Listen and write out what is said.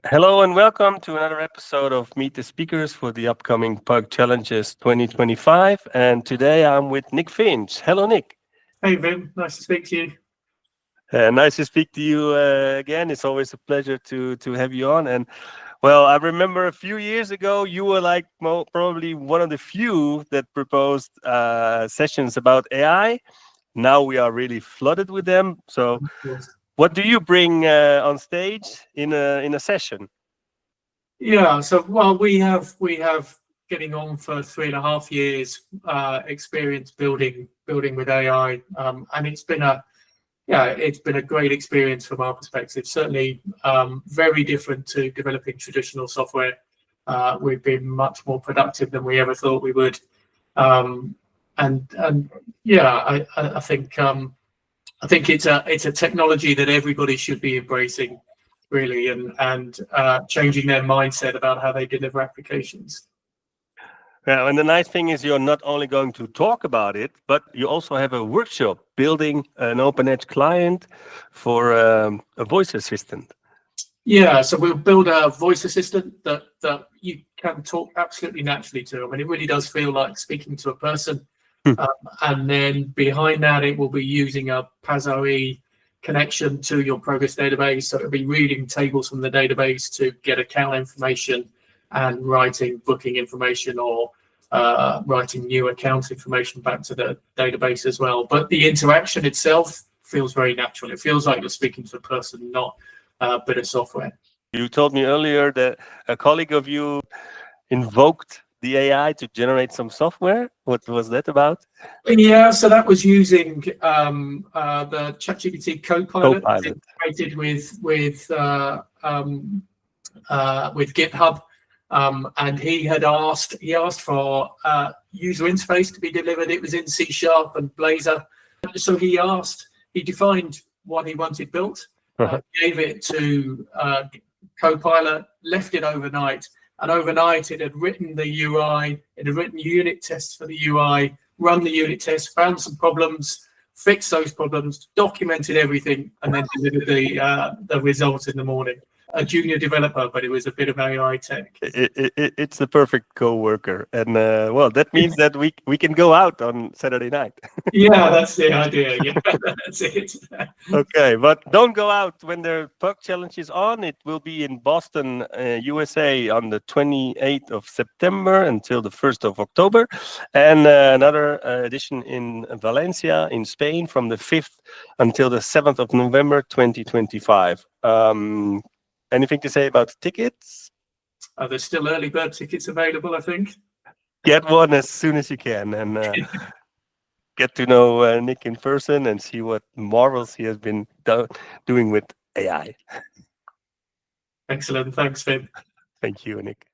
Hello and welcome to another episode of Meet the Speakers for the upcoming PUG Challenges 2025. And today I'm with Nick Finch. Hello, Nick. Hey Vim, nice to speak to you. Nice to speak to you again. It's always a pleasure to have you on. And well, I remember a few years ago, you were like probably one of the few that proposed sessions about AI. Now we are really flooded with them. So, Yes. what do you bring on stage in a session? Yeah, so well, we have getting on for 3.5 years experience building with AI, and it's been a great experience from our perspective. Certainly, very different to developing traditional software. We've been much more productive than we ever thought we would, um, and yeah, I think it's a technology that everybody should be embracing, really, and changing their mindset about how they deliver applications. Yeah, and the nice thing is you're not only going to talk about it, but you also have a workshop building an OpenEdge client for a voice assistant. Yeah, so we'll build a voice assistant that you can talk absolutely naturally to. I mean, it really does feel like speaking to a person. And then behind that, it will be using a PASOE connection to your Progress database. So it'll be reading tables from the database to get account information and writing booking information or writing new account information back to the database as well. But the interaction itself feels very natural. It feels like you're speaking to a person, not a bit of software. You told me earlier that a colleague of you invoked the AI to generate some software. What was that about? Yeah, so that was using the ChatGPT Copilot Copilot. integrated with GitHub, and he asked for user interface to be delivered. It was in C# and Blazor, so he defined what he wanted built, gave it to Copilot, left it overnight. And overnight, it had written the UI, it had written unit tests for the UI, run the unit tests, found some problems, fixed those problems, documented everything, and then delivered the result in the morning. A junior developer, but it was a bit of AI tech. It's the perfect co-worker, and well, that means that we can go out on Saturday night. Yeah, that's the idea. Yeah, that's it. Okay, but don't go out when the PUG challenge is on. It will be in Boston, USA on the 28th of September until the 1st of October. And another edition in Valencia in Spain from the 5th until the 7th of November 2025. Anything to say about tickets? There's still early bird tickets available, I think. Get one as soon as you can, and get to know Nick in person and see what marvels he has been doing with AI. Excellent. Thanks, Finn. Thank you, Nick.